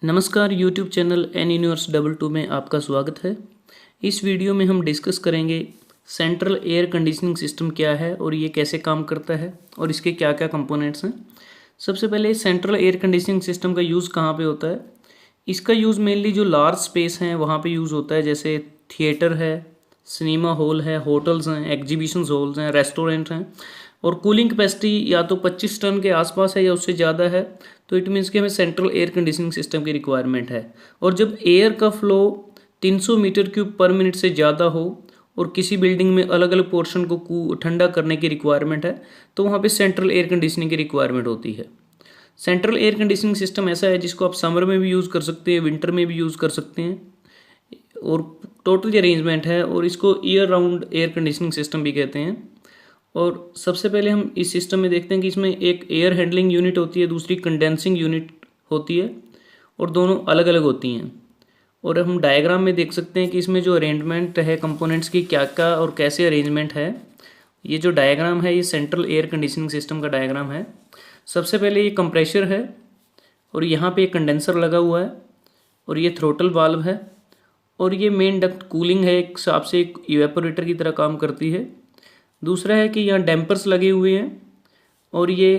नमस्कार YouTube channel N universe 22 में आपका स्वागत है। इस वीडियो में हम डिस्कस करेंगे सेंट्रल एयर कंडीशनिंग सिस्टम क्या है और ये कैसे काम करता है और इसके क्या क्या कंपोनेंट्स हैं। सबसे पहले सेंट्रल एयर कंडीशनिंग सिस्टम का यूज़ कहाँ पे होता है। इसका यूज़ मेनली जो लार्ज स्पेस हैं वहाँ पे यूज़ होता है, जैसे थिएटर है, सिनेमा हॉल है, होटल्स हैं, एग्जीबिशन हॉल्स हैं, रेस्टोरेंट हैं। और कूलिंग कैपेसिटी या तो 25 टन के आसपास है या उससे ज़्यादा है, तो इट मीन्स कि हमें सेंट्रल एयर कंडीशनिंग सिस्टम की रिक्वायरमेंट है। और जब एयर का फ्लो 300 मीटर क्यूब पर मिनट से ज़्यादा हो और किसी बिल्डिंग में अलग अलग पोर्शन को ठंडा करने की रिक्वायरमेंट है, तो वहाँ पे सेंट्रल एयर कंडीशनिंग की रिक्वायरमेंट होती है। सेंट्रल एयर कंडीशनिंग सिस्टम ऐसा है जिसको आप समर में भी यूज़ कर सकते हैं, विंटर में भी यूज़ कर सकते हैं, और टोटल अरेंजमेंट है। और इसको year round air conditioning system भी कहते हैं। और सबसे पहले हम इस सिस्टम में देखते हैं कि इसमें एक एयर हैंडलिंग यूनिट होती है, दूसरी कंडेंसिंग यूनिट होती है, और दोनों अलग अलग होती हैं। और हम डायग्राम में देख सकते हैं कि इसमें जो अरेंजमेंट है कंपोनेंट्स की क्या क्या और कैसे अरेंजमेंट है। ये जो डायग्राम है ये सेंट्रल एयर कंडीशनिंग सिस्टम का डायग्राम है। सबसे पहले ये कंप्रेशर है और यहाँ पे एक कंडेंसर लगा हुआ है, और ये थ्रोटल वाल्व है, और ये मेन डक्ट कूलिंग है, एक हिसाब से एक इवेपोरेटर की तरह काम करती है। दूसरा है कि यहाँ डैम्पर्स लगे हुए हैं, और ये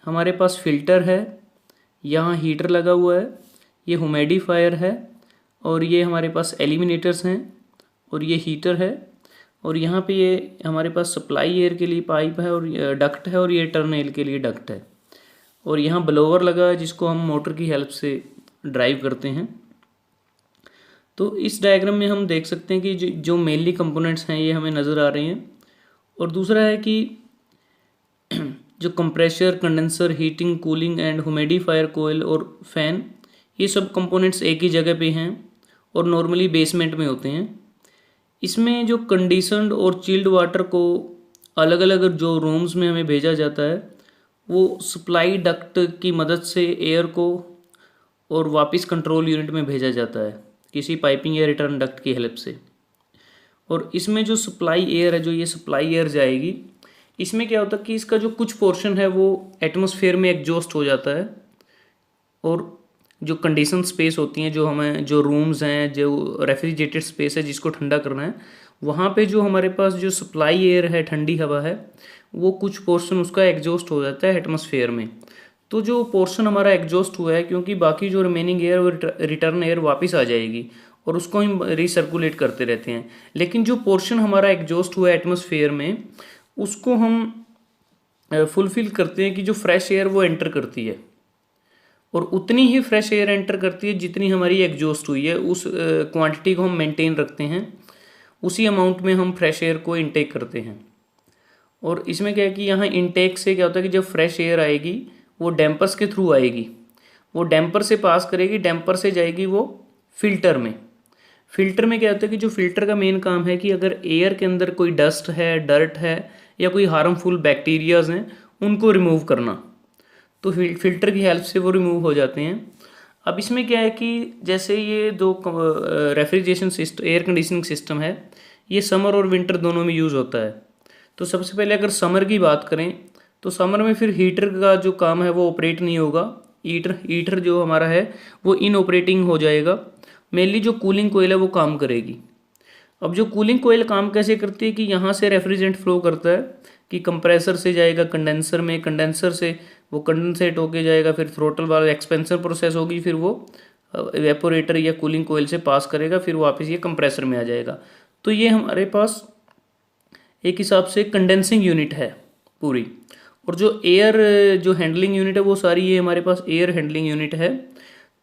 हमारे पास फिल्टर है, यहाँ हीटर लगा हुआ है, ये ह्यूमिडिफायर है, और ये हमारे पास एलिमिनेटर्स हैं, और ये हीटर है, और यहाँ पे ये हमारे पास सप्लाई एयर के लिए पाइप है और डक्ट है, और ये टर्न एयर के लिए डक्ट है, और यहाँ ब्लोअर लगा है जिसको हम मोटर की हेल्प से ड्राइव करते हैं। तो इस डायग्राम में हम देख सकते हैं कि जो मेनली कंपोनेंट्स हैं ये हमें नज़र आ रहे हैं। और दूसरा है कि जो compressor, condenser, heating, cooling and humidifier coil और फैन, ये सब कंपोनेंट्स एक ही जगह पे हैं और नॉर्मली बेसमेंट में होते हैं। इसमें जो कंडीशन्ड और चिल्ड वाटर को अलग अलग जो रूम्स में हमें भेजा जाता है, वो सप्लाई डक्ट की मदद से एयर को और वापस कंट्रोल यूनिट में भेजा जाता है किसी पाइपिंग या रिटर्न डक्ट की हेल्प से। और इसमें जो सप्लाई एयर है, जो ये सप्लाई एयर जाएगी, इसमें क्या होता है कि इसका जो कुछ पोर्शन है वो एटमॉस्फेयर में एग्जॉस्ट हो जाता है, और जो कंडीशन स्पेस होती हैं, जो हमें जो रूम्स हैं, जो रेफ्रिजरेटेड स्पेस है जिसको ठंडा करना है, वहाँ पे जो हमारे पास जो सप्लाई एयर है, ठंडी हवा है, वो कुछ पोर्शन उसका एग्जॉस्ट हो जाता है एटमॉस्फेयर में। तो जो पोर्शन हमारा एग्जॉस्ट हुआ है, क्योंकि बाकी जो रिमेनिंग एयर और रिटर्न एयर वापस आ जाएगी और उसको हम रिसर्कुलेट करते रहते हैं, लेकिन जो पोर्शन हमारा एग्जॉस्ट हुआ है एटमॉस्फेयर में, उसको हम फुलफिल करते हैं कि जो फ्रेश एयर वो एंटर करती है, और उतनी ही फ्रेश एयर एंटर करती है जितनी हमारी एग्जॉस्ट हुई है। उस क्वांटिटी को हम मेंटेन रखते हैं, उसी अमाउंट में हम फ्रेश एयर को इनटेक करते हैं। और इसमें क्या है कि यहाँ इनटेक से क्या होता है कि जब फ्रेश एयर आएगी वो डैम्पर्स के थ्रू आएगी, वो डैम्पर से पास करेगी, डैम्पर से जाएगी वो फिल्टर में। फिल्टर में क्या होता है कि जो फिल्टर का मेन काम है कि अगर एयर के अंदर कोई डस्ट है, डर्ट है, या कोई हार्मफुल बैक्टीरियाज हैं, उनको रिमूव करना, तो फिल्टर की हेल्प से वो रिमूव हो जाते हैं। अब इसमें क्या है कि जैसे ये दो refrigeration system, air conditioning system है, ये समर और विंटर दोनों में यूज़ होता है। तो सबसे पहले अगर समर की बात करें, तो समर में फिर हीटर का जो काम है वो ऑपरेट नहीं होगा। हीटर जो हमारा है वो इन ऑपरेटिंग हो जाएगा। मेनली जो कूलिंग कोयल है वो काम करेगी। अब जो कूलिंग कोयल काम कैसे करती है कि यहाँ से रेफ्रिजरेंट फ्लो करता है कि कंप्रेसर से जाएगा कंडेंसर में, कंडेंसर से वो कंडेंसेट होके जाएगा, फिर थ्रोटल वाला एक्सपेंशन प्रोसेस होगी, फिर वो वेपोरेटर या कूलिंग कोयल से पास करेगा, फिर वापस ये कंप्रेसर में आ जाएगा। तो ये हमारे पास एक हिसाब से कंडेंसिंग यूनिट है पूरी। और जो एयर जो हैंडलिंग यूनिट है वो सारी ये हमारे पास एयर हैंडलिंग यूनिट है।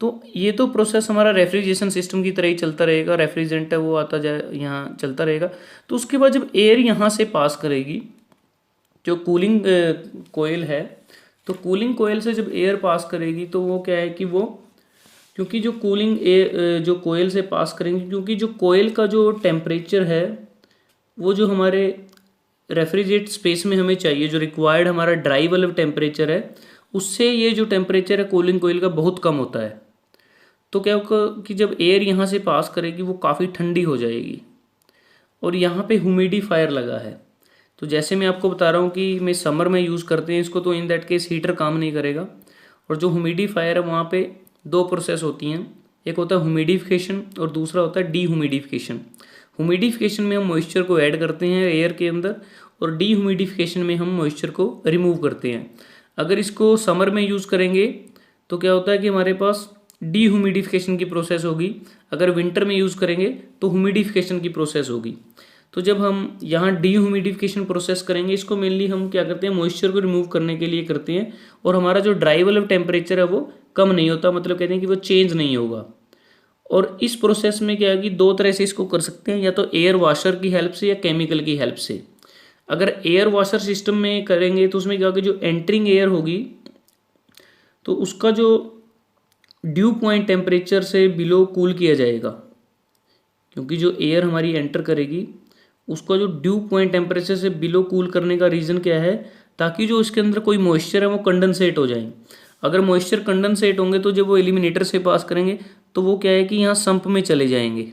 तो ये तो प्रोसेस हमारा रेफ्रिजरेशन सिस्टम की तरह ही चलता रहेगा, रेफ्रिजरेंट है वो आता जाए यहाँ चलता रहेगा। तो उसके बाद जब एयर यहाँ से पास करेगी, जो कूलिंग कोयल है, तो कूलिंग कोयल से जब एयर पास करेगी तो वो क्या है कि वो, क्योंकि जो कूलिंग एयर जो कोयल से पास करेंगे, क्योंकि जो कोयल का जो टेम्परेचर है वो जो हमारे रेफ्रिजरेट स्पेस में हमें चाहिए, जो रिक्वायर्ड हमारा ड्राई वाला टेम्परेचर है, उससे ये जो टेम्परेचर है कूलिंग कोयल का बहुत कम होता है। तो क्या होगा कि जब एयर यहाँ से पास करेगी वो काफ़ी ठंडी हो जाएगी। और यहाँ पे ह्यूमिडिफायर लगा है, तो जैसे मैं आपको बता रहा हूँ कि मैं समर में यूज़ करते हैं इसको, तो इन दैट केस हीटर काम नहीं करेगा। और जो ह्यूमिडिफायर है वहाँ पे दो प्रोसेस होती हैं, एक होता है ह्यूमिडिफिकेशन और दूसरा होता है डीह्यूमिडिफिकेशन। ह्यूमिडिफिकेशन में हम मॉइस्चर को ऐड करते हैं एयर के अंदर और डीह्यूमिडिफिकेशन में हम मॉइस्चर को रिमूव करते हैं। अगर इसको समर में यूज़ करेंगे तो क्या होता है कि हमारे पास डीह्यूमिडिफिकेशन की प्रोसेस होगी, अगर विंटर में यूज़ करेंगे तो ह्यूमिडिफिकेशन की प्रोसेस होगी। तो जब हम यहाँ डीह्यूमिडिफिकेशन प्रोसेस करेंगे, इसको मेनली हम क्या करते हैं, मॉइस्चर को रिमूव करने के लिए करते हैं और हमारा जो ड्राई वाला टेम्परेचर है वो कम नहीं होता, मतलब कहते हैं कि वो चेंज नहीं होगा। और इस प्रोसेस में क्या है कि दो तरह से इसको कर सकते हैं, या तो एयर वॉशर की हेल्प से या केमिकल की हेल्प से। अगर एयर वॉशर सिस्टम में करेंगे तो उसमें क्या होगा, जो एंटरिंग एयर होगी तो उसका जो ड्यू पॉइंट टेम्परेचर से बिलो कूल किया जाएगा, क्योंकि जो एयर हमारी एंटर करेगी उसका जो ड्यू पॉइंट टेम्परेचर से बिलो कूल करने का रीज़न क्या है, ताकि जो इसके अंदर कोई मॉइस्चर है वो कंडेंसेट हो जाए। अगर मॉइस्चर कंडेंसेट होंगे तो जब वो एलिमिनेटर से पास करेंगे तो वो क्या है कि यहाँ संप में चले जाएंगे,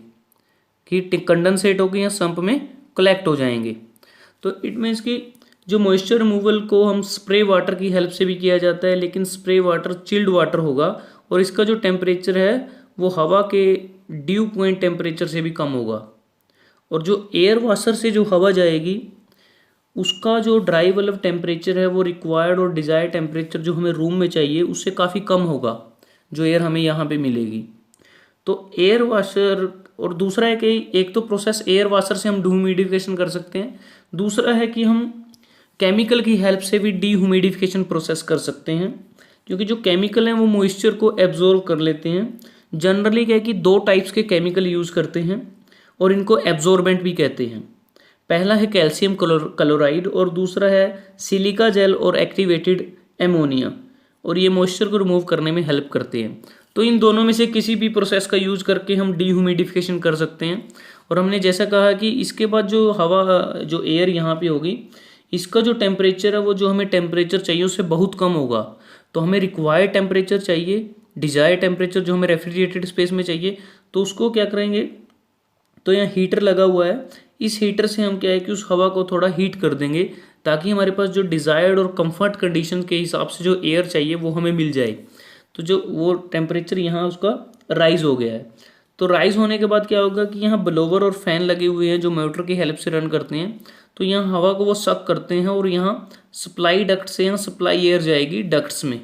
कि कंडेंसेट होकर यहाँ संप में कलेक्ट हो जाएंगे। तो इट मीन्स कि जो मॉइस्चर रिमूवल को हम स्प्रे वाटर की हेल्प से भी किया जाता है, लेकिन स्प्रे वाटर चिल्ड वाटर होगा और इसका जो टेम्परेचर है वो हवा के ड्यू पॉइंट टेम्परेचर से भी कम होगा। और जो एयर वॉशर से जो हवा जाएगी उसका जो ड्राई वाला टेम्परेचर है वो रिक्वायर्ड और डिज़ायर्ड टेम्परेचर जो हमें रूम में चाहिए उससे काफ़ी कम होगा, जो एयर हमें यहाँ पे मिलेगी। तो एयर वॉशर, और दूसरा है कि एक तो प्रोसेस एयर वॉशर से हम डीह्यूमिडिफिकेशन कर सकते हैं, दूसरा है कि हम केमिकल की हेल्प से भी डीह्यूमिडिफिकेशन प्रोसेस कर सकते हैं, क्योंकि जो केमिकल हैं वो मॉइस्चर को एब्जॉर्व कर लेते हैं। जनरली क्या है कि दो टाइप्स के केमिकल यूज़ करते हैं और इनको एब्जॉर्बेंट भी कहते हैं। पहला है कैल्शियम क्लोराइड और दूसरा है सिलिका जेल और एक्टिवेटेड एमोनिया, और ये मॉइस्चर को रिमूव करने में हेल्प करते हैं। तो इन दोनों में से किसी भी प्रोसेस का यूज़ करके हम डीह्यूमिडिफिकेशन कर सकते हैं। और हमने जैसा कहा कि इसके बाद जो हवा, जो एयर यहाँ पे होगी, इसका जो टेम्परेचर है वो जो हमें टेम्परेचर चाहिए उससे बहुत कम होगा। तो हमें रिक्वायर्ड टेम्परेचर चाहिए, डिज़ायर्ड टेम्परेचर जो हमें रेफ्रिजरेटेड स्पेस में चाहिए, तो उसको क्या करेंगे, तो यहाँ हीटर लगा हुआ है, इस हीटर से हम क्या है कि उस हवा को थोड़ा हीट कर देंगे ताकि हमारे पास जो डिज़ायर्ड और कंफर्ट कंडीशन के हिसाब से जो एयर चाहिए वो हमें मिल जाए। तो जो वो टेम्परेचर यहाँ उसका राइज हो गया है। तो राइज होने के बाद क्या होगा कि यहाँ ब्लोवर और फैन लगे हुए हैं जो मोटर की हेल्प से रन करते हैं। तो यहाँ हवा को वो सक करते हैं और यहाँ सप्लाई डक्ट से यहाँ सप्लाई एयर जाएगी डक्ट्स में,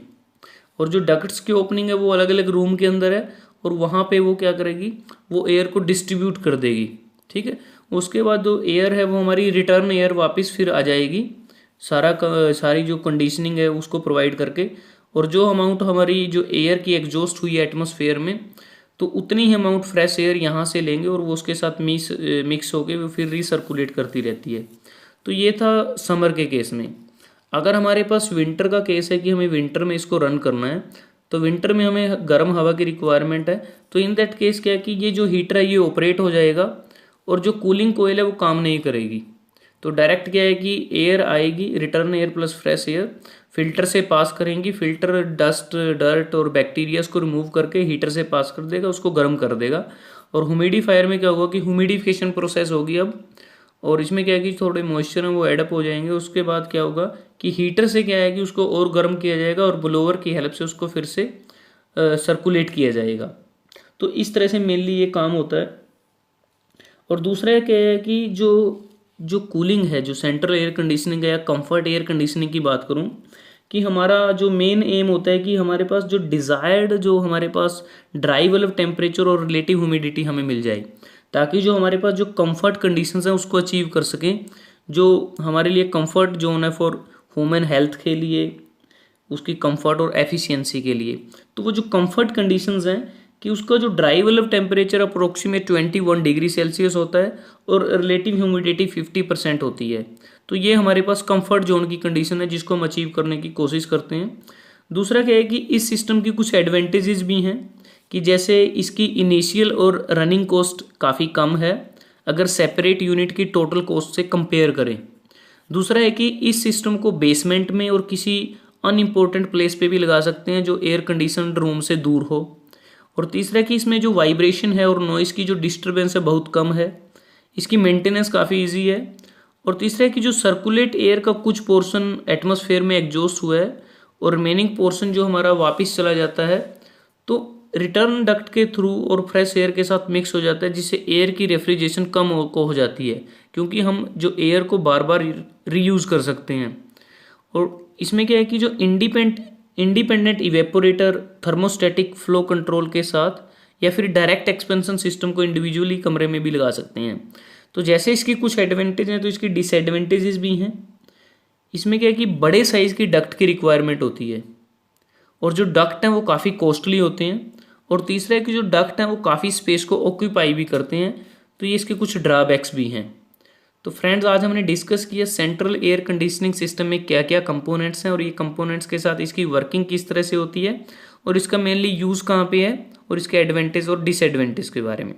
और जो डक्ट्स की ओपनिंग है वो अलग अलग रूम के अंदर है और वहाँ पे वो क्या करेगी, वो एयर को डिस्ट्रीब्यूट कर देगी। ठीक है, उसके बाद जो एयर है वो हमारी रिटर्न एयर वापस फिर आ जाएगी, सारी जो कंडीशनिंग है उसको प्रोवाइड करके। और जो अमाउंट हमारी जो एयर की एग्जॉस्ट हुई है एटमॉस्फेयर में, तो उतनी ही अमाउंट फ्रेश एयर यहाँ से लेंगे और वो उसके साथ मिक्स होकर वो फिर रिसर्कुलेट करती रहती है। तो ये था समर के केस में। अगर हमारे पास विंटर का केस है कि हमें विंटर में इसको रन करना है, तो विंटर में हमें गर्म हवा की रिक्वायरमेंट है, तो इन दैट केस क्या है कि ये जो हीटर है ये ऑपरेट हो जाएगा और जो कूलिंग कोयल है वो काम नहीं करेगी। तो डायरेक्ट क्या है कि एयर आएगी, return air plus fresh air filter से पास करेंगी, फिल्टर डस्ट, डर्ट और बैक्टीरियाज को रिमूव करके हीटर से पास कर देगा, उसको गर्म कर देगा। और ह्यूमिडिफायर में क्या होगा कि ह्यूमिडिफिकेशन प्रोसेस होगी अब, और इसमें क्या है कि थोड़े मॉइस्चर हैं वो एडअप हो जाएंगे। उसके बाद क्या होगा कि हीटर से क्या है कि उसको और गर्म किया जाएगा और ब्लोअर की हेल्प से उसको फिर से सर्कुलेट किया जाएगा। तो इस तरह से मेनली ये काम होता है। और दूसरा क्या है कि जो कूलिंग है, जो सेंट्रल एयर कंडीशनिंग है या कंफर्ट एयर कंडीशनिंग की बात करूं, कि हमारा जो मेन एम होता है कि हमारे पास जो डिज़ायर्ड, जो हमारे पास ड्राई वाला टेम्परेचर और रिलेटिव ह्यूमिडिटी हमें मिल जाए, ताकि जो हमारे पास जो कंफर्ट कंडीशंस हैं उसको अचीव कर सकें, जो हमारे लिए कंफर्ट जोन है फॉर ह्यूमन हेल्थ के लिए, उसकी कंफर्ट और एफिशिएंसी के लिए। तो वो जो कंफर्ट कंडीशंस हैं कि उसका जो ड्राई वाला टेम्परेचर अप्रोक्सीमेट 21 डिग्री सेल्सियस होता है और रिलेटिव ह्यूमिडिटी 50% होती है। तो ये हमारे पास कंफर्ट जोन की कंडीशन है जिसको हम अचीव करने की कोशिश करते हैं। दूसरा क्या है कि इस सिस्टम की कुछ एडवांटेजेस भी हैं, कि जैसे इसकी इनिशियल और रनिंग कॉस्ट काफ़ी कम है अगर सेपरेट यूनिट की टोटल कॉस्ट से कंपेयर करें। दूसरा है कि इस सिस्टम को बेसमेंट में और किसी अनइम्पोर्टेंट प्लेस पे भी लगा सकते हैं जो एयर कंडीशनड रूम से दूर हो। और तीसरा कि इसमें जो वाइब्रेशन है और नॉइज़ की जो डिस्टर्बेंस है बहुत कम है, इसकी मेंटेनेंस काफ़ी इजी है। और तीसरा है कि जो सर्कुलेट एयर का कुछ पोर्शन एटमॉस्फेयर में एग्जॉस्ट हुआ है और रिमेनिंग पोर्शन जो हमारा वापस चला जाता है, तो रिटर्न डक्ट के थ्रू और फ्रेश एयर के साथ मिक्स हो जाता है, जिससे एयर की रेफ्रिजरेशन कम हो जाती है, क्योंकि हम जो एयर को बार बार रीयूज़ कर सकते हैं। और इसमें क्या है कि जो independent evaporator thermostatic flow control के साथ या फिर डायरेक्ट एक्सपेंशन सिस्टम को इंडिविजुअली कमरे में भी लगा सकते हैं। तो जैसे इसकी कुछ एडवांटेज हैं तो इसकी डिसएडवांटेजेस भी हैं। इसमें क्या है कि बड़े साइज़ की डक्ट की रिक्वायरमेंट होती है, और जो डक्ट हैं वो काफ़ी कॉस्टली होते हैं। और तीसरा है कि जो डक्ट हैं वो काफ़ी स्पेस को ऑक्यूपाई भी करते हैं, तो ये इसके कुछ ड्रॉबैक्स भी हैं। तो फ्रेंड्स, आज हमने डिस्कस किया सेंट्रल एयर कंडीशनिंग सिस्टम में क्या क्या कंपोनेंट्स हैं, और ये कंपोनेंट्स के साथ इसकी वर्किंग किस तरह से होती है, और इसका मेनली यूज़ कहाँ पे है, और इसके एडवांटेज और डिसएडवांटेज के बारे में।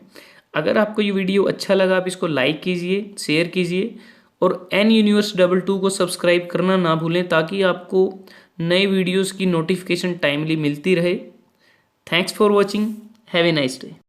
अगर आपको ये वीडियो अच्छा लगा, आप इसको लाइक कीजिए, शेयर कीजिए, और एन यूनिवर्स 22 को सब्सक्राइब करना ना भूलें, ताकि आपको नए वीडियोज़ की नोटिफिकेशन टाइमली मिलती रहे। Thanks for watching, have a nice day.